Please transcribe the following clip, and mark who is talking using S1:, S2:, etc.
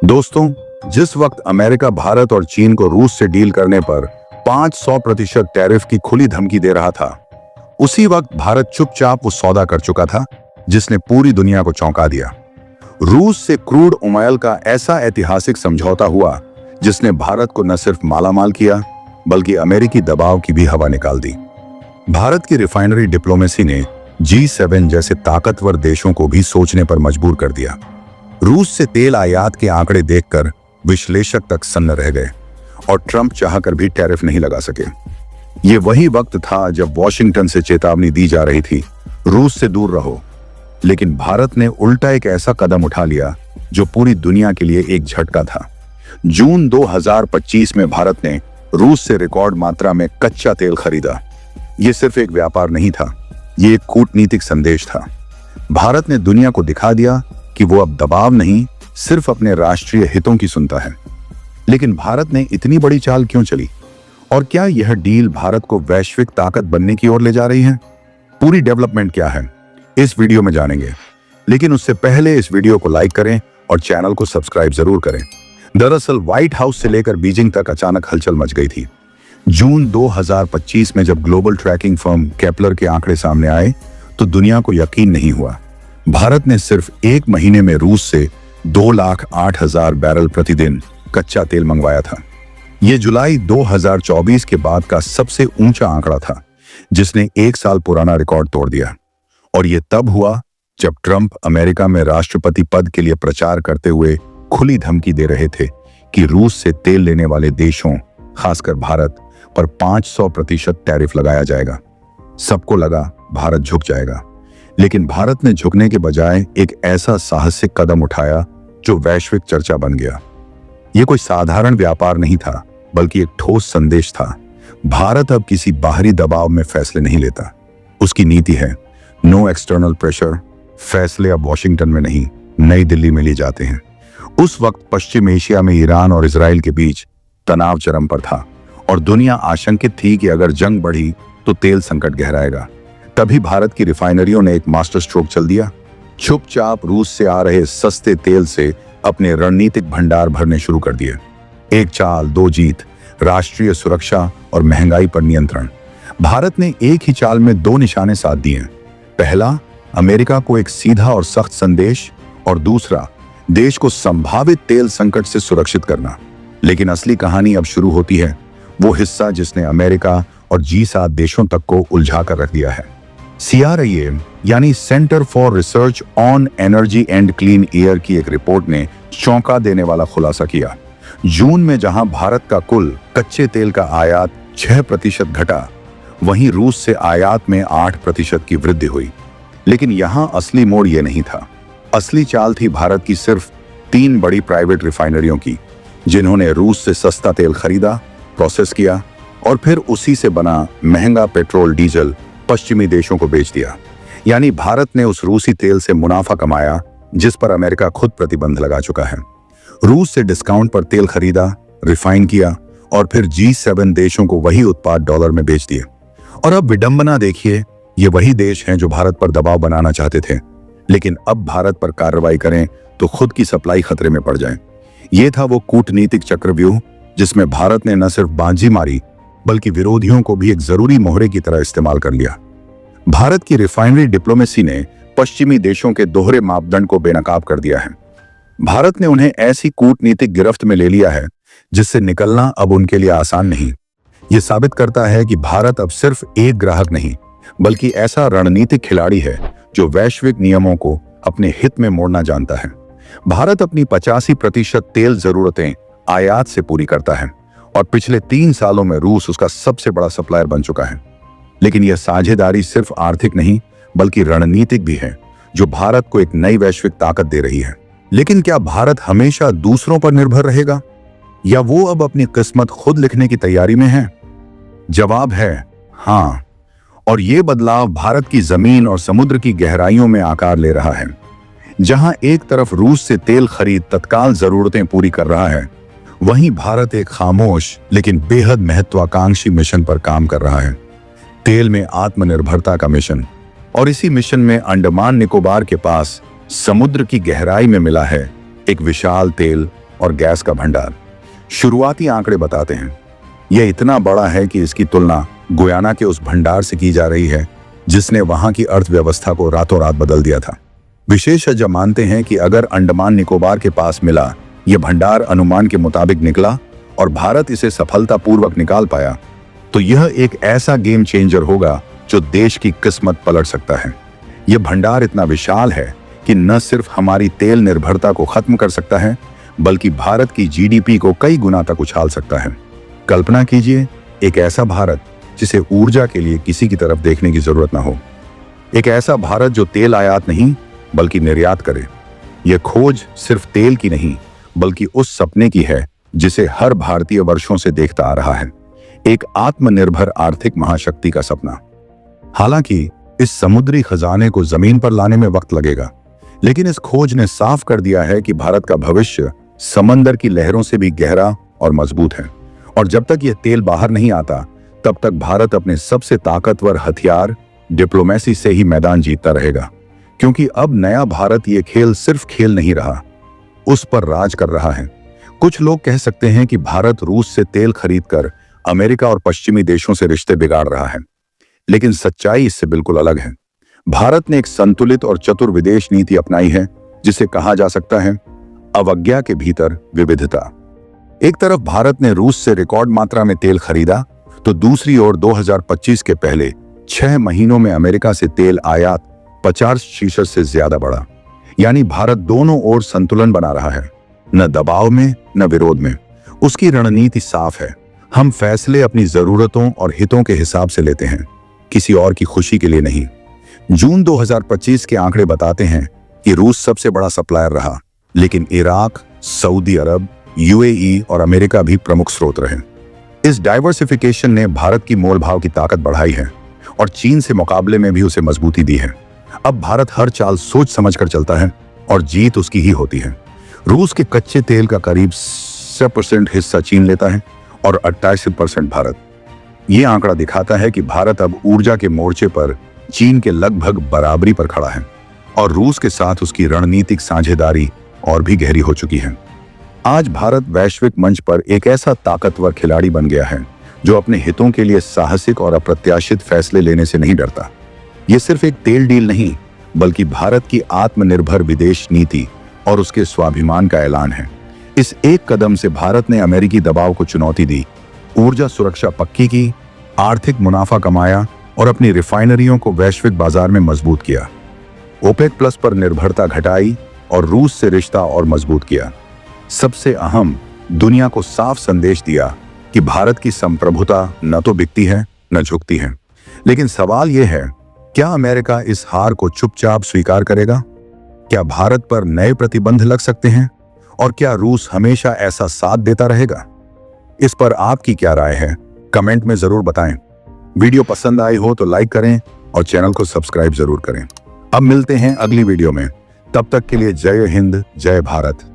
S1: दोस्तों, जिस वक्त अमेरिका भारत और चीन को रूस से डील करने पर 500% टैरिफ की खुली धमकी दे रहा था, उसी वक्त भारत चुपचाप वो सौदा कर चुका था जिसने पूरी दुनिया को चौंका दिया। रूस से क्रूड ऑयल का ऐसा ऐतिहासिक समझौता हुआ जिसने भारत को न सिर्फ मालामाल किया बल्कि अमेरिकी दबाव की भी हवा निकाल दी। भारत की रिफाइनरी डिप्लोमेसी ने G7 जैसे ताकतवर देशों को भी सोचने पर मजबूर कर दिया। रूस से तेल आयात के आंकड़े देखकर विश्लेषक तक सन्न रह गए और ट्रंप चाहकर भी टैरिफ नहीं लगा सके। ये वही वक्त था जब वॉशिंगटन से चेतावनी दी जा रही थी, रूस से दूर रहो, लेकिन भारत ने उल्टा एक ऐसा कदम उठा लिया जो पूरी दुनिया के लिए एक झटका था। जून 2025 में भारत ने रूस से रिकॉर्ड मात्रा में कच्चा तेल खरीदा। ये सिर्फ एक व्यापार नहीं था, ये एक कूटनीतिक संदेश था। भारत ने दुनिया को दिखा दिया कि वो अब दबाव नहीं, सिर्फ अपने राष्ट्रीय हितों की सुनता है। लेकिन भारत ने इतनी बड़ी चाल क्यों चली और क्या यह डील भारत को वैश्विक ताकत बनने की ओर ले जा रही है? पूरी डेवलपमेंट क्या है, इस वीडियो में जानेंगे। लेकिन उससे पहले इस वीडियो को लाइक करें और चैनल को सब्सक्राइब जरूर करें। दरअसल व्हाइट हाउस से लेकर बीजिंग तक अचानक हलचल मच गई थी। जून 2025 में जब ग्लोबल ट्रैकिंग फर्म केपलर के आंकड़े सामने आए तो दुनिया को यकीन नहीं हुआ। भारत ने सिर्फ एक महीने में रूस से 2,08,000 बैरल प्रतिदिन कच्चा तेल मंगवाया था। यह जुलाई 2024 के बाद का सबसे ऊंचा आंकड़ा था, जिसने एक साल पुराना रिकॉर्ड तोड़ दिया। और यह तब हुआ जब ट्रंप अमेरिका में राष्ट्रपति पद के लिए प्रचार करते हुए खुली धमकी दे रहे थे कि रूस से तेल लेने वाले देशों, खासकर भारत पर 500% टैरिफ लगाया जाएगा। सबको लगा भारत झुक जाएगा, लेकिन भारत ने झुकने के बजाय एक ऐसा साहसिक कदम उठाया जो वैश्विक चर्चा बन गया। यह कोई साधारण व्यापार नहीं था, बल्कि एक ठोस संदेश था। भारत अब किसी बाहरी दबाव में फैसले नहीं लेता। उसकी नीति है नो एक्सटर्नल प्रेशर। फैसले अब वॉशिंगटन में नहीं, नई दिल्ली में लिए जाते हैं। उस वक्त पश्चिम एशिया में ईरान और इजराइल के बीच तनाव चरम पर था और दुनिया आशंकित थी कि अगर जंग बढ़ी तो तेल संकट गहराएगा। तभी भारत की रिफाइनरियों ने एक मास्टर स्ट्रोक चल दिया। चुपचाप रूस से आ रहे सस्ते तेल से अपने रणनीतिक भंडार भरने शुरू कर दिए। एक चाल दो जीत, राष्ट्रीय सुरक्षा और महंगाई पर नियंत्रण। भारत ने एक ही चाल में दो निशाने साध दिए। पहला, अमेरिका को एक सीधा और सख्त संदेश, और दूसरा, देश को संभावित तेल संकट से सुरक्षित करना। लेकिन असली कहानी अब शुरू होती है, वो हिस्सा जिसने अमेरिका और G7 देशों तक को उलझा कर रख दिया है। CRIA यानी centre for research on energy and clean air की एक रिपोर्ट ने चौंका देने वाला खुलासा किया। जून में जहां भारत का कुल कच्चे तेल का आयात 6% घटा, वहीं रूस से आयात में 8% की वृद्धि हुई। लेकिन यहां असली मोड़ यह नहीं था। असली चाल थी भारत की सिर्फ 3 बड़ी प्राइवेट रिफाइनरियों की, जिन्होंने रूस से सस्ता तेल खरीदा, प्रोसेस किया और फिर उसी से बना महंगा पेट्रोल डीजल पश्चिमी देशों को बेच दिया। यानी भारत ने उस रूसी तेल से मुनाफा कमाया जिस पर अमेरिका खुद प्रतिबंध लगा चुका है। रूस से डिस्काउंट पर तेल खरीदा, रिफाइन किया और फिर G7 देशों को वही उत्पाद डॉलर में बेच दिए। और अब विडंबना देखिए, ये वही देश हैं जो भारत पर दबाव बनाना चाहते थे, लेकिन अब भारत पर कार्रवाई करें तो खुद की सप्लाई खतरे में पड़ जाए। ये था वो कूटनीतिक चक्रव्यूह जिसमें भारत ने न सिर्फ बाजी मारी बल्कि विरोधियों को भी एक जरूरी मोहरे की तरह इस्तेमाल कर लिया। भारत की रिफाइनरी डिप्लोमेसी ने पश्चिमी देशों के दोहरे मापदंड को बेनकाब कर दिया है। भारत ने उन्हें ऐसी कूटनीतिक गिरफ्त में ले लिया है जिससे निकलना अब उनके लिए आसान नहीं। यह साबित करता है कि भारत अब सिर्फ एक ग्राहक नहीं, बल्कि ऐसा रणनीतिक खिलाड़ी है जो वैश्विक नियमों को अपने हित में मोड़ना जानता है। भारत अपनी 85% तेल जरूरतें आयात से पूरी करता है और पिछले 3 सालों में रूस उसका सबसे बड़ा सप्लायर बन चुका है। लेकिन यह साझेदारी सिर्फ आर्थिक नहीं बल्कि रणनीतिक भी है, जो भारत को एक नई वैश्विक ताकत दे रही है। लेकिन क्या भारत हमेशा दूसरों पर निर्भर रहेगा या वो अब अपनी किस्मत खुद लिखने की तैयारी में है? जवाब है हाँ। और ये बदलाव भारत की जमीन और समुद्र की गहराइयों में आकार ले रहा है। जहां एक तरफ रूस से तेल खरीद तत्काल जरूरतें पूरी कर रहा है, वहीं भारत एक खामोश लेकिन बेहद महत्वाकांक्षी मिशन पर काम कर रहा है, तेल में आत्मनिर्भरता का मिशन। और इसी मिशन में अंडमान निकोबार के पास समुद्र की गहराई में मिला है एक विशाल तेल और गैस का भंडार। शुरुआती आंकड़े बताते हैं यह इतना बड़ा है कि इसकी तुलना गुयाना के उस भंडार से की जा रही है जिसने वहां की अर्थव्यवस्था को रातों रात बदल दिया था। विशेषज्ञ मानते हैं कि अगर अंडमान निकोबार के पास मिला यह भंडार अनुमान के मुताबिक निकला और भारत इसे सफलतापूर्वक निकाल पाया तो यह एक ऐसा गेम चेंजर होगा जो देश की किस्मत पलट सकता है। यह भंडार इतना विशाल है कि न सिर्फ हमारी तेल निर्भरता को खत्म कर सकता है बल्कि भारत की जीडीपी को कई गुना तक उछाल सकता है। कल्पना कीजिए एक ऐसा भारत जिसे ऊर्जा के लिए किसी की तरफ देखने की जरूरत न हो, एक ऐसा भारत जो तेल आयात नहीं बल्कि निर्यात करे। यह खोज सिर्फ तेल की नहीं बल्कि उस सपने की है जिसे हर भारतीय वर्षों से देखता आ रहा है, एक आत्मनिर्भर आर्थिक महाशक्ति का सपना। हालांकि इस समुद्री खजाने को जमीन पर लाने में वक्त लगेगा, लेकिन इस खोज ने साफ कर दिया है कि भारत का भविष्य समंदर की लहरों से भी गहरा और मजबूत है। और जब तक यह तेल बाहर नहीं आता तब तक भारत अपने सबसे ताकतवर हथियार डिप्लोमेसी से ही मैदान जीतता रहेगा, क्योंकि अब नया भारत ये खेल सिर्फ खेल नहीं रहा, उस पर राज कर रहा है। कुछ लोग कह सकते हैं कि भारत रूस से तेल खरीदकर अमेरिका और पश्चिमी देशों से रिश्ते बिगाड़ रहा है, लेकिन सच्चाई इससे बिल्कुल अलग है। भारत ने एक संतुलित और चतुर विदेश नीति अपनाई है जिसे कहा जा सकता है अवज्ञा के भीतर विविधता। एक तरफ भारत ने रूस से रिकॉर्ड मात्रा में तेल खरीदा तो दूसरी ओर 2025 के पहले 6 महीनों में अमेरिका से तेल आयात 50% से ज्यादा बढ़ा। यानी भारत दोनों ओर संतुलन बना रहा है, न दबाव में न विरोध में। उसकी रणनीति साफ है, हम फैसले अपनी जरूरतों और हितों के हिसाब से लेते हैं, किसी और की खुशी के लिए नहीं। जून 2025 के आंकड़े बताते हैं कि रूस सबसे बड़ा सप्लायर रहा, लेकिन इराक, सऊदी अरब, यूएई और अमेरिका भी प्रमुख स्रोत रहे। इस डाइवर्सिफिकेशन ने भारत की मोल भाव की ताकत बढ़ाई है और चीन से मुकाबले में भी उसे मजबूती दी है। अब भारत हर चाल सोच समझकर चलता है और जीत उसकी ही होती है। रूस के कच्चे तेल का करीब 60% हिस्सा चीन लेता है और 28% भारत। ये आंकड़ा दिखाता है कि भारत अब ऊर्जा के मोर्चे पर चीन के लगभग बराबरी पर खड़ा है और रूस के साथ उसकी रणनीतिक साझेदारी और भी गहरी हो चुकी है। आज भारत वैश्विक मंच पर एक ऐसा ताकतवर खिलाड़ी बन गया है जो अपने हितों के लिए साहसिक और अप्रत्याशित फैसले लेने से नहीं डरता। ये सिर्फ एक तेल डील नहीं बल्कि भारत की आत्मनिर्भर विदेश नीति और उसके स्वाभिमान का ऐलान है। इस एक कदम से भारत ने अमेरिकी दबाव को चुनौती दी, ऊर्जा सुरक्षा पक्की की, आर्थिक मुनाफा कमाया और अपनी रिफाइनरियों को वैश्विक बाजार में मजबूत किया। ओपेक प्लस पर निर्भरता घटाई और रूस से रिश्ता और मजबूत किया। सबसे अहम, दुनिया को साफ संदेश दिया कि भारत की संप्रभुता न तो बिकती है न झुकती है। लेकिन सवाल यह है, क्या अमेरिका इस हार को चुपचाप स्वीकार करेगा? क्या भारत पर नए प्रतिबंध लग सकते हैं? और क्या रूस हमेशा ऐसा साथ देता रहेगा? इस पर आपकी क्या राय है? कमेंट में जरूर बताएं। वीडियो पसंद आई हो तो लाइक करें और चैनल को सब्सक्राइब जरूर करें। अब मिलते हैं अगली वीडियो में, तब तक के लिए जय हिंद, जय भारत।